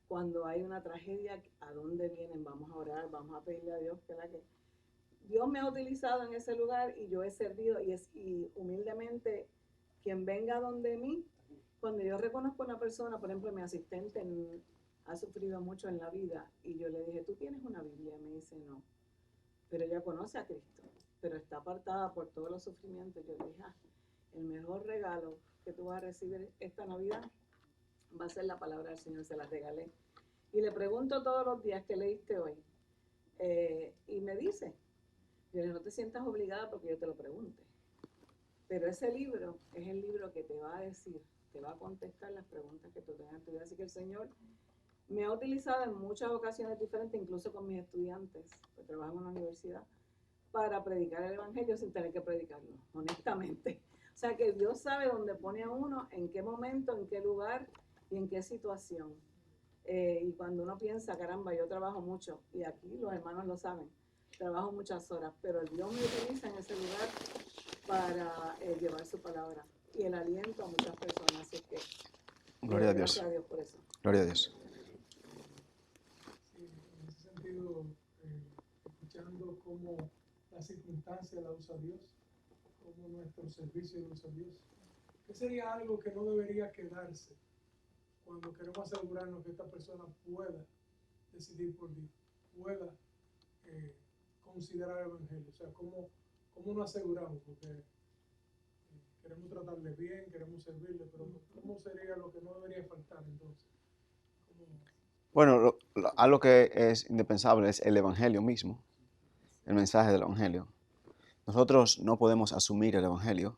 [SPEAKER 4] Cuando hay una tragedia, ¿a dónde vienen? Vamos a orar, vamos a pedirle a Dios que la que... Dios me ha utilizado en ese lugar y yo he servido y humildemente quien venga donde mí, cuando yo reconozco a una persona, por ejemplo, mi asistente ha sufrido mucho en la vida y yo le dije, ¿tú tienes una Biblia? Y me dice, no, pero ella conoce a Cristo, pero está apartada por todos los sufrimientos. Yo le dije, el mejor regalo que tú vas a recibir esta Navidad va a ser la palabra del Señor, se la regalé. Y le pregunto todos los días, ¿qué leíste hoy? Y me dice, yo no te sientas obligada porque yo te lo pregunte. Pero ese libro es el libro que te va a decir, te va a contestar las preguntas que tú tengas en tu vida. Así que el Señor me ha utilizado en muchas ocasiones diferentes, incluso con mis estudiantes, que trabajo en una universidad, para predicar el Evangelio sin tener que predicarlo, honestamente. O sea que Dios sabe dónde pone a uno, en qué momento, en qué lugar y en qué situación. Y cuando uno piensa, caramba, yo trabajo mucho, y aquí los hermanos lo saben, trabajo muchas horas, pero el Dios me utiliza en ese lugar para llevar su palabra y el aliento a muchas personas. Así que
[SPEAKER 1] Gloria a Dios.
[SPEAKER 4] gracias a Dios por eso.
[SPEAKER 1] Gloria a Dios.
[SPEAKER 2] Sí, en ese sentido, escuchando cómo la circunstancia la usa Dios, cómo nuestro servicio lo usa Dios, ¿qué sería algo que no debería quedarse cuando queremos asegurarnos que esta persona pueda decidir por Dios, pueda considerar el Evangelio? O sea, ¿cómo nos aseguramos? Porque queremos tratarle bien, queremos servirle, pero ¿cómo sería lo que no debería faltar entonces?
[SPEAKER 1] Bueno, algo que es indispensable es el Evangelio mismo, el mensaje del Evangelio. Nosotros no podemos asumir el Evangelio.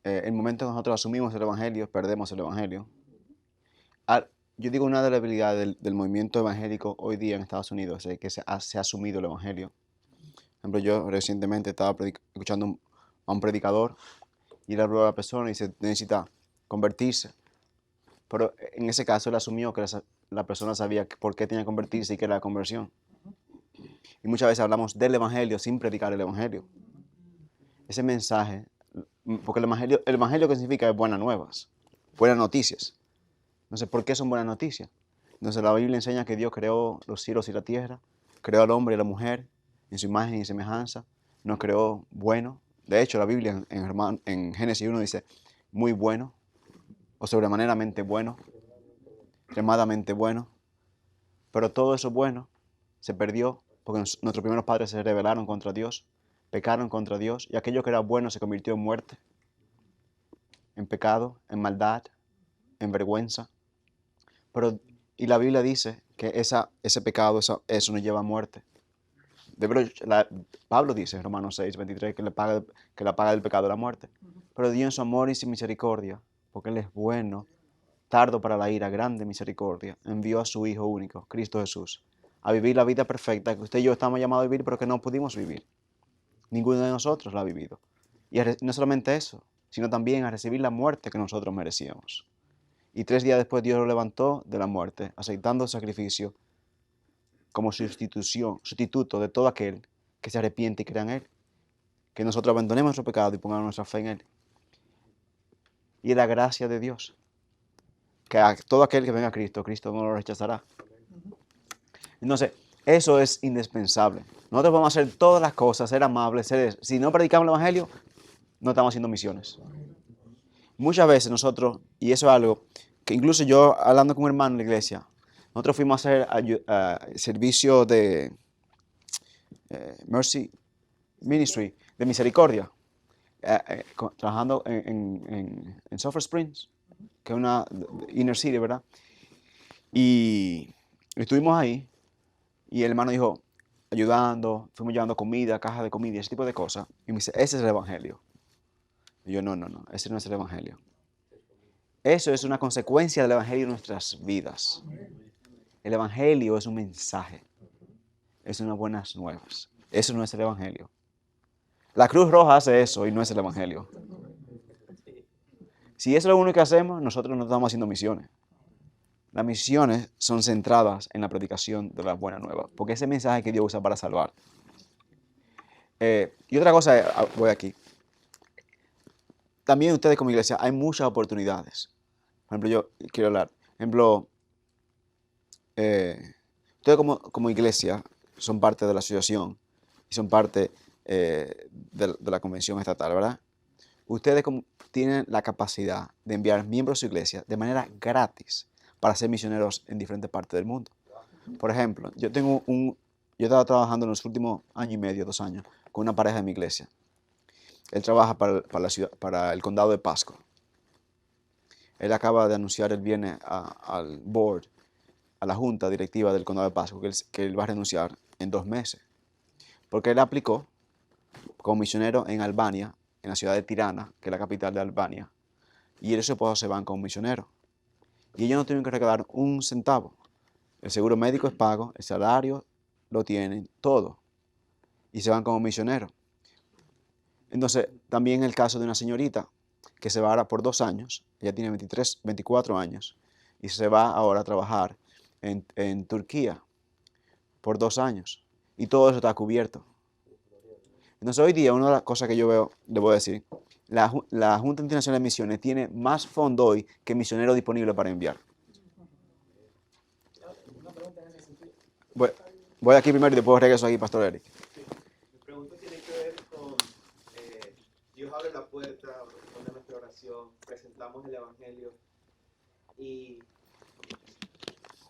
[SPEAKER 1] El momento que nosotros asumimos el Evangelio, perdemos el Evangelio. Yo digo, una de las debilidades del movimiento evangélico hoy día en Estados Unidos es que se ha asumido el Evangelio. Por ejemplo, yo recientemente estaba escuchando a un predicador y él habló a la persona y dice, necesita convertirse. Pero en ese caso él asumió que la persona sabía por qué tenía que convertirse y qué era la conversión. Y muchas veces hablamos del Evangelio sin predicar el Evangelio. Ese mensaje, porque el Evangelio que significa es buenas nuevas, buenas noticias. Entonces, ¿por qué son buenas noticias? Entonces la Biblia enseña que Dios creó los cielos y la tierra, creó al hombre y a la mujer en su imagen y semejanza, nos creó bueno. De hecho, la Biblia en Génesis 1 dice muy bueno, o sobremanera bueno, extremadamente bueno. Pero todo eso bueno se perdió porque nuestros primeros padres se rebelaron contra Dios, pecaron contra Dios, y aquello que era bueno se convirtió en muerte, en pecado, en maldad, en vergüenza. Y la Biblia dice que ese pecado, eso nos lleva a muerte. Pablo dice en Romanos 6:23 que la paga del pecado es la muerte. Pero Dios en su amor y su misericordia, porque Él es bueno, tardo para la ira, grande misericordia, envió a su Hijo único, Cristo Jesús, a vivir la vida perfecta que usted y yo estamos llamados a vivir, pero que no pudimos vivir. Ninguno de nosotros la ha vivido. Y no solamente eso, sino también a recibir la muerte que nosotros merecíamos. Y 3 días después Dios lo levantó de la muerte, aceptando el sacrificio como sustituto de todo aquel que se arrepiente y crea en Él. Que nosotros abandonemos nuestro pecado y pongamos nuestra fe en Él. Y la gracia de Dios, que a todo aquel que venga a Cristo, Cristo no lo rechazará. Entonces, Eso es indispensable. Nosotros podemos hacer todas las cosas, ser amables, si no predicamos el Evangelio, no estamos haciendo misiones. Muchas veces nosotros, y eso es algo que incluso yo hablando con un hermano en la iglesia, nosotros fuimos a hacer servicio de Mercy Ministry, de misericordia, trabajando en Sulphur Springs, que es una inner city, ¿verdad? Y estuvimos ahí y el hermano dijo, ayudando, fuimos llevando comida, cajas de comida, ese tipo de cosas. Y me dice, ese es el Evangelio. Y yo, no, ese no es el Evangelio. Eso es una consecuencia del Evangelio en nuestras vidas. El Evangelio es un mensaje, es unas buenas nuevas. Eso no es el Evangelio. La Cruz Roja hace eso y no es el Evangelio. Si eso es lo único que hacemos, nosotros no estamos haciendo misiones. Las misiones son centradas en la predicación de la buena nueva, porque ese mensaje que Dios usa para salvar. Y otra cosa, voy aquí. También ustedes como iglesia hay muchas oportunidades. Por ejemplo, yo quiero hablar. Por ejemplo, ustedes como iglesia son parte de la asociación y son parte de la convención estatal, ¿verdad? Ustedes tienen la capacidad de enviar miembros a su iglesia de manera gratis para ser misioneros en diferentes partes del mundo. Por ejemplo, yo estaba trabajando en los últimos año y medio, 2 años, con una pareja de mi iglesia. Él trabaja para el condado de Pasco. Él acaba de anunciar el viernes al board, a la junta directiva del condado de Pasco, que él va a renunciar en 2 meses. Porque él aplicó como misionero en Albania, en la ciudad de Tirana, que es la capital de Albania, y él y su esposa se van como misioneros. Y ellos no tienen que recaudar un centavo. El seguro médico es pago, el salario lo tienen, todo. Y se van como misioneros. Entonces, también el caso de una señorita que se va ahora por 2 años, ella tiene 24 años, y se va ahora a trabajar en Turquía por 2 años. Y todo eso está cubierto. Entonces, hoy día, una de las cosas que yo veo, le voy a decir, la Junta Internacional de Misiones tiene más fondos hoy que misioneros disponibles para enviar.
[SPEAKER 2] Una pregunta en ese sentido.
[SPEAKER 1] Voy aquí primero y después regreso aquí, Pastor Eric.
[SPEAKER 5] Mi pregunta tiene que ver con Dios abre la puerta, responde a nuestra oración, presentamos el Evangelio y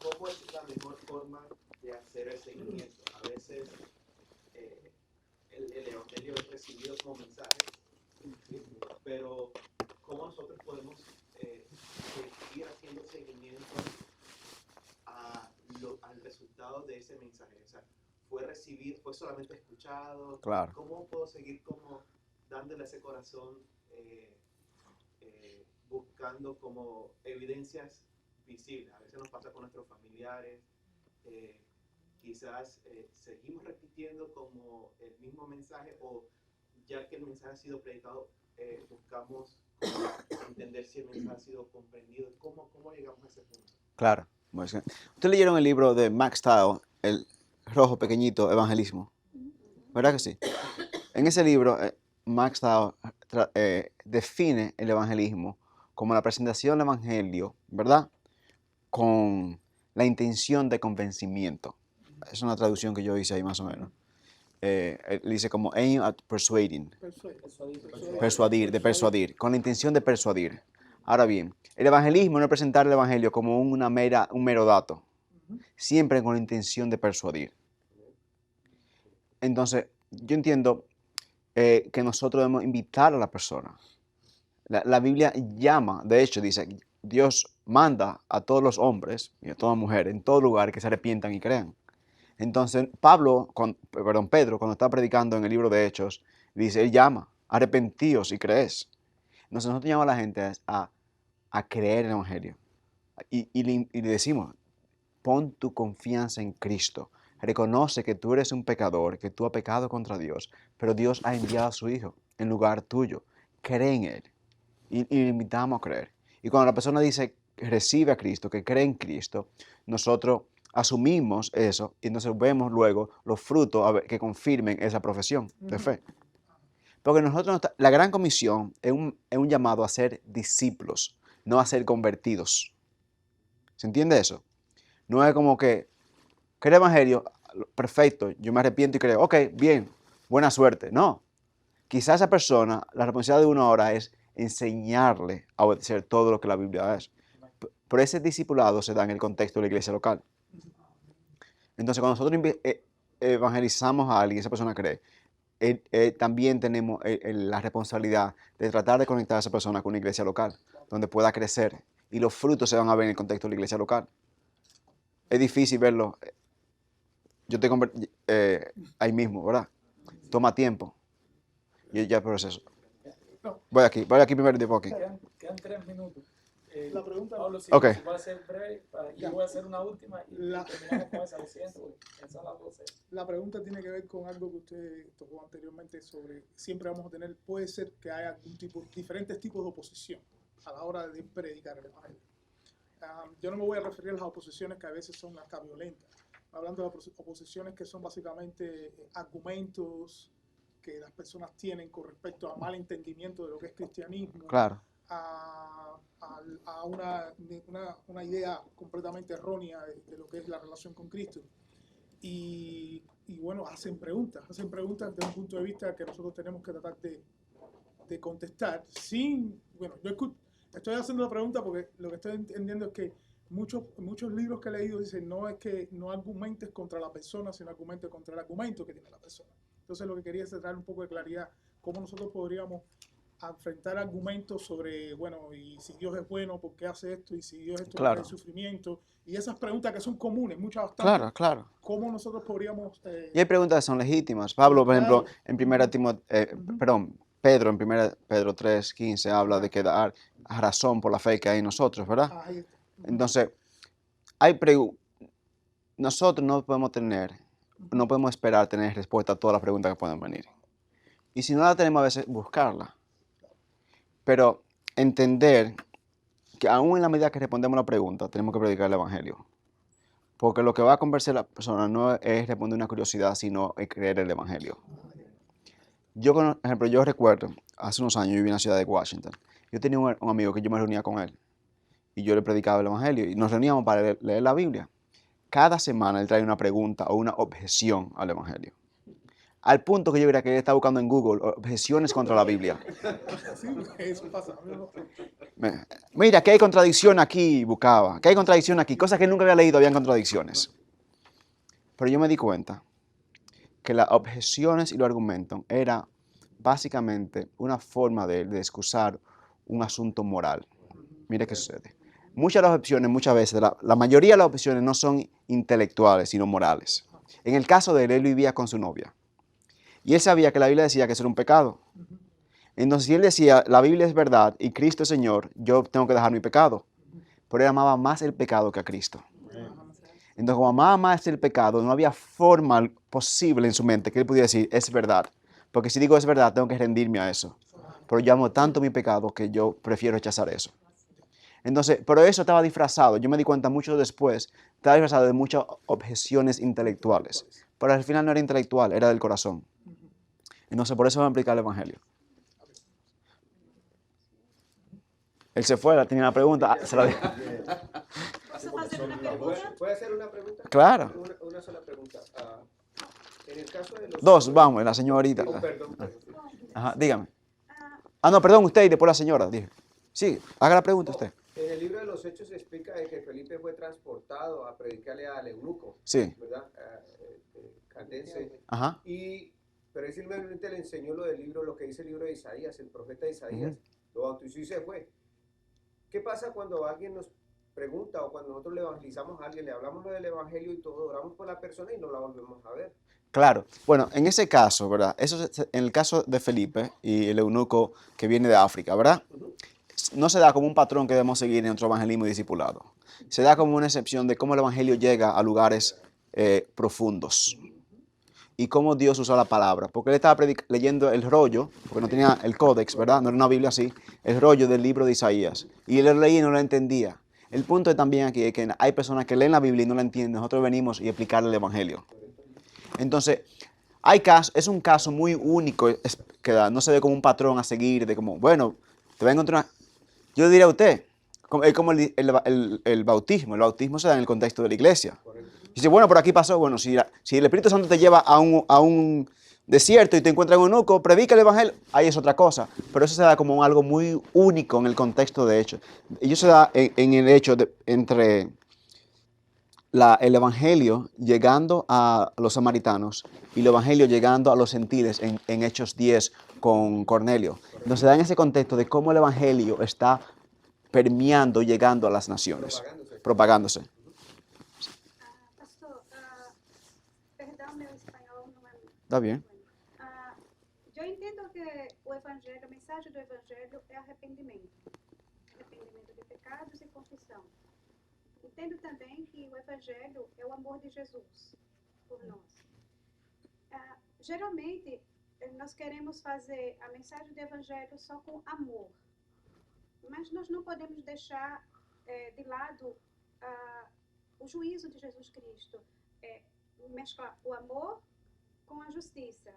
[SPEAKER 5] cómo es la mejor forma de hacer el seguimiento. A veces el Evangelio es recibido como mensaje, pero ¿cómo nosotros podemos seguir haciendo seguimiento al resultado de ese mensaje? O sea, ¿fue recibido, fue solamente escuchado?
[SPEAKER 1] Claro.
[SPEAKER 5] ¿Cómo puedo seguir como dándole a ese corazón, buscando como evidencias visibles? A veces nos pasa con nuestros familiares, quizás seguimos repitiendo como el mismo mensaje, o ya que el mensaje ha sido predicado, buscamos entender si el mensaje ha sido comprendido. ¿Cómo llegamos a ese punto?
[SPEAKER 1] Claro. Ustedes leyeron el libro de Max Tao, el rojo pequeñito, Evangelismo. ¿Verdad que sí? En ese libro, Max Tao define el evangelismo como la presentación del evangelio, ¿verdad? Con la intención de convencimiento. Es una traducción que yo hice ahí más o menos. Él dice como aim at persuading. Persuadir, con la intención de persuadir. Ahora bien, el evangelismo no es presentar el evangelio como un mero dato, siempre con la intención de persuadir. Entonces, yo entiendo que nosotros debemos invitar a la persona. La Biblia llama, de hecho dice, Dios manda a todos los hombres y a todas mujeres en todo lugar que se arrepientan y crean. Entonces, Pedro, cuando está predicando en el libro de Hechos, dice, él llama, arrepentíos y crees. Entonces, nosotros llamamos a la gente a creer en el Evangelio. Y le decimos, pon tu confianza en Cristo. Reconoce que tú eres un pecador, que tú has pecado contra Dios, pero Dios ha enviado a su Hijo en lugar tuyo. Cree en Él. Y le invitamos a creer. Y cuando la persona dice, recibe a Cristo, que cree en Cristo, nosotros asumimos eso y entonces vemos luego los frutos que confirmen esa profesión de fe. Porque nosotros, la gran comisión es un llamado a ser discípulos, no a ser convertidos. ¿Se entiende eso? No es como que el evangelio, perfecto, yo me arrepiento y creo, ok, bien, buena suerte. No. Quizás esa persona, la responsabilidad de uno ahora es enseñarle a obedecer todo lo que la Biblia es. Pero ese discipulado se da en el contexto de la iglesia local. Entonces, cuando nosotros evangelizamos a alguien, esa persona cree, también tenemos la responsabilidad de tratar de conectar a esa persona con una iglesia local, donde pueda crecer. Y los frutos se van a ver en el contexto de la iglesia local. Es difícil verlo. Yo te ahí mismo, ¿verdad? Toma tiempo. Y ya el proceso. Voy aquí primero y después aquí.
[SPEAKER 2] Quedan 3 minutos.
[SPEAKER 3] La pregunta-
[SPEAKER 2] Pablo, si
[SPEAKER 1] Ok.
[SPEAKER 2] va a ser breve, yo voy a hacer una última y terminamos con esa. Lo siento, porque esas son las 12.
[SPEAKER 3] La pregunta tiene que ver con algo que usted tocó anteriormente sobre siempre vamos a tener, puede ser que haya algún diferentes tipos de oposición a la hora de predicar el evangelio. Yo no me voy a referir a las oposiciones que a veces son hasta violentas, hablando de oposiciones que son básicamente argumentos que las personas tienen con respecto a mal entendimiento de lo que es cristianismo,
[SPEAKER 1] Claro.
[SPEAKER 3] a una idea completamente errónea de lo que es la relación con Cristo. Y bueno, hacen preguntas desde un punto de vista que nosotros tenemos que tratar de contestar yo estoy haciendo la pregunta porque lo que estoy entendiendo es que muchos libros que he leído dicen no es que no argumentes contra la persona, sino argumentes contra el argumento que tiene la persona. Entonces lo que quería es traer un poco de claridad cómo nosotros podríamos enfrentar argumentos sobre, bueno, y si Dios es bueno, ¿por qué hace esto? Y si Dios es esto, ¿por qué hay sufrimiento? Y esas preguntas que son comunes, muchas bastante.
[SPEAKER 1] Claro.
[SPEAKER 3] ¿Cómo nosotros podríamos...?
[SPEAKER 1] Y hay preguntas que son legítimas. Pablo, por ejemplo, en Pedro, en 1 Pedro 3:15, habla de que dar razón por la fe que hay en nosotros, ¿verdad?
[SPEAKER 3] Ahí está.
[SPEAKER 1] Entonces, nosotros no podemos esperar tener respuesta a todas las preguntas que puedan venir. Y si no la tenemos, a veces buscarla. Pero entender que aún en la medida que respondemos la pregunta, tenemos que predicar el evangelio. Porque lo que va a convencer a la persona no es responder una curiosidad, sino es creer el evangelio. Por ejemplo, yo recuerdo, hace unos años yo viví en la ciudad de Washington. Yo tenía un amigo que yo me reunía con él. Y yo le predicaba el evangelio. Y nos reuníamos para leer la Biblia. Cada semana él traía una pregunta o una objeción al evangelio. Al punto que yo creía que él estaba buscando en Google objeciones contra la Biblia.
[SPEAKER 3] Sí, eso pasa.
[SPEAKER 1] Mira, que hay contradicción aquí, buscaba. Que hay contradicción aquí. Cosas que él nunca había leído, habían contradicciones. Pero yo me di cuenta que las objeciones y los argumentos era básicamente una forma de excusar un asunto moral. Mire qué sucede. Muchas de las objeciones, muchas veces, la mayoría de las objeciones no son intelectuales, sino morales. En el caso de él vivía con su novia. Y él sabía que la Biblia decía que eso era un pecado. Entonces, si él decía, la Biblia es verdad y Cristo es Señor, yo tengo que dejar mi pecado. Pero él amaba más el pecado que a Cristo. Entonces, como amaba más el pecado, no había forma posible en su mente que él pudiera decir, es verdad. Porque si digo es verdad, tengo que rendirme a eso. Pero yo amo tanto mi pecado que yo prefiero rechazar eso. Entonces, pero eso estaba disfrazado. Yo me di cuenta mucho después, estaba disfrazado de muchas objeciones intelectuales. Pero al final no era intelectual, era del corazón. Entonces, por eso va a aplicar el evangelio. Él se fue, tenía una pregunta. Se la dije.
[SPEAKER 5] ¿Puede hacer una pregunta?
[SPEAKER 1] Claro.
[SPEAKER 5] Una sola pregunta. En el caso de los...
[SPEAKER 1] Dos, vamos, la señorita.
[SPEAKER 5] Perdón.
[SPEAKER 1] Ajá, dígame. No, perdón, usted y después la señora. Dije. Sí, haga la pregunta usted.
[SPEAKER 5] En el libro de los Hechos se explica de que Felipe fue transportado a predicarle al eunuco.
[SPEAKER 1] Sí.
[SPEAKER 5] ¿Verdad? Candense.
[SPEAKER 1] Ajá.
[SPEAKER 5] Y pero él simplemente le enseñó lo que dice el libro de Isaías, el profeta Isaías. Lo bautizó y se fue. ¿Qué pasa cuando alguien nos pregunta o cuando nosotros le evangelizamos a alguien, le hablamos del evangelio y todo, oramos por la persona y no la volvemos a ver?
[SPEAKER 1] Claro. Bueno, en ese caso, ¿verdad? Eso en el caso de Felipe y el eunuco que viene de África, ¿verdad? No se da como un patrón que debemos seguir en nuestro evangelismo y discipulado. Se da como una excepción de cómo el evangelio llega a lugares profundos. Y cómo Dios usa la palabra. Porque él estaba leyendo el rollo, porque no tenía el códex, ¿verdad? No era una Biblia así. El rollo del libro de Isaías. Y él lo leía y no lo entendía. El punto también aquí es que hay personas que leen la Biblia y no la entienden. Nosotros venimos y explicarle el evangelio. Entonces, es un caso muy único que no se ve como un patrón a seguir, de como, bueno, te va a encontrar. Yo diría a usted, es como el bautismo. El bautismo se da en el contexto de la iglesia. Dice, bueno, por aquí pasó. Bueno, si el Espíritu Santo te lleva a un desierto y te encuentras en un eunuco, predica el Evangelio, ahí es otra cosa. Pero eso se da como algo muy único en el contexto de hecho. Y eso se da en el hecho entre el Evangelio llegando a los samaritanos y el Evangelio llegando a los gentiles en Hechos 10 con Cornelio. Entonces se da en ese contexto de cómo el Evangelio está permeando, llegando a las naciones, propagándose.
[SPEAKER 6] Pastor, perdão, meu espanhol não é muito.
[SPEAKER 1] Está bien.
[SPEAKER 6] Eu entendo que o evangelho, a mensagem do evangelho é arrependimento de pecados e confissão. Entendo também que o evangelho é o amor de Jesus por nós. Geralmente, nós queremos fazer a mensagem do evangelho só com amor, mas nós não podemos deixar de lado o juízo de Jesus Cristo, mesclar o amor com a justiça.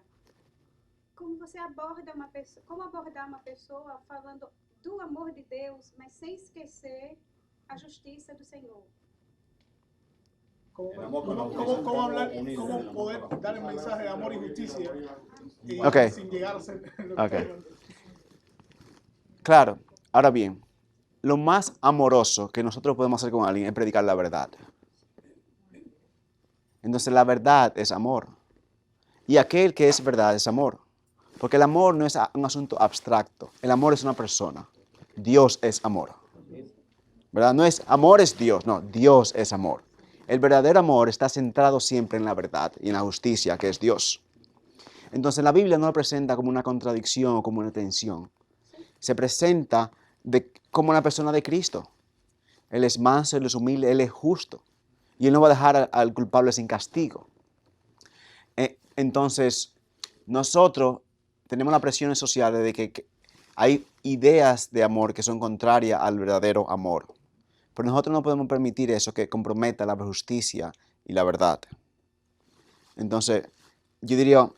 [SPEAKER 6] Como você aborda uma pessoa, como abordar uma pessoa falando do amor de Deus, mas sem esquecer a justiça do Senhor.
[SPEAKER 7] ¿Cómo poder dar el mensaje de amor y justicia y
[SPEAKER 1] Okay.
[SPEAKER 7] sin llegar a ser
[SPEAKER 1] Okay. Claro, ahora bien, lo más amoroso que nosotros podemos hacer con alguien es predicar la verdad. Entonces la verdad es amor. Y aquel que es verdad es amor. Porque el amor no es un asunto abstracto. El amor es una persona. Dios es amor. ¿Verdad? No es amor es Dios, no, Dios es amor. El verdadero amor está centrado siempre en la verdad y en la justicia, que es Dios. Entonces la Biblia no lo presenta como una contradicción o como una tensión. Se presenta como una persona de Cristo. Él es manso, Él es humilde, Él es justo. Y Él no va a dejar al culpable sin castigo. Entonces, nosotros tenemos las presiones sociales de que hay ideas de amor que son contrarias al verdadero amor. Pero nosotros no podemos permitir eso que comprometa la justicia y la verdad. Entonces, yo diría,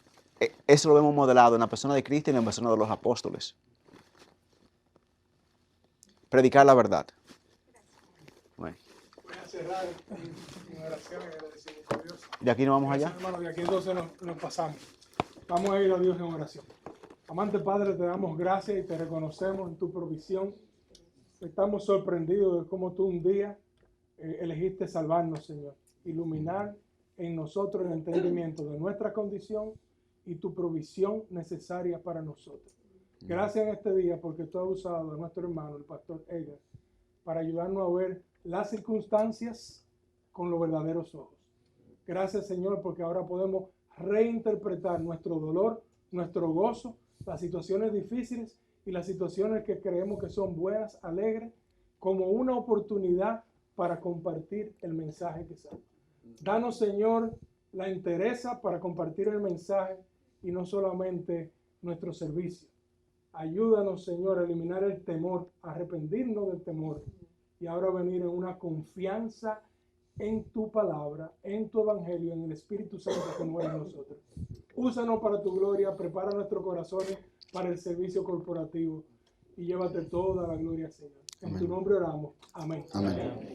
[SPEAKER 1] eso lo vemos modelado en la persona de Cristo y en la persona de los apóstoles. Predicar la verdad. Bueno.
[SPEAKER 7] Voy a cerrar en oración y agradecimiento a Dios.
[SPEAKER 1] ¿De aquí nos vamos allá?
[SPEAKER 7] Hermano, de aquí entonces nos pasamos. Vamos a ir a Dios en oración. Amante Padre, te damos gracias y te reconocemos en tu provisión. Estamos sorprendidos de cómo tú un día elegiste salvarnos, Señor. Iluminar en nosotros el entendimiento de nuestra condición y tu provisión necesaria para nosotros. Gracias en este día porque tú has usado a nuestro hermano, el pastor Edgar, para ayudarnos a ver las circunstancias con los verdaderos ojos. Gracias, Señor, porque ahora podemos reinterpretar nuestro dolor, nuestro gozo, las situaciones difíciles y las situaciones que creemos que son buenas, alegres, como una oportunidad para compartir el mensaje que sale. Danos, Señor, la entereza para compartir el mensaje y no solamente nuestro servicio. Ayúdanos, Señor, a eliminar el temor, a arrepentirnos del temor y ahora venir en una confianza en tu palabra, en tu evangelio, en el Espíritu Santo que muere en nosotros. Úsanos para tu gloria, prepara nuestros corazones para el servicio corporativo y llévate toda la gloria, Señor. En tu nombre oramos. Amén.
[SPEAKER 1] Amén.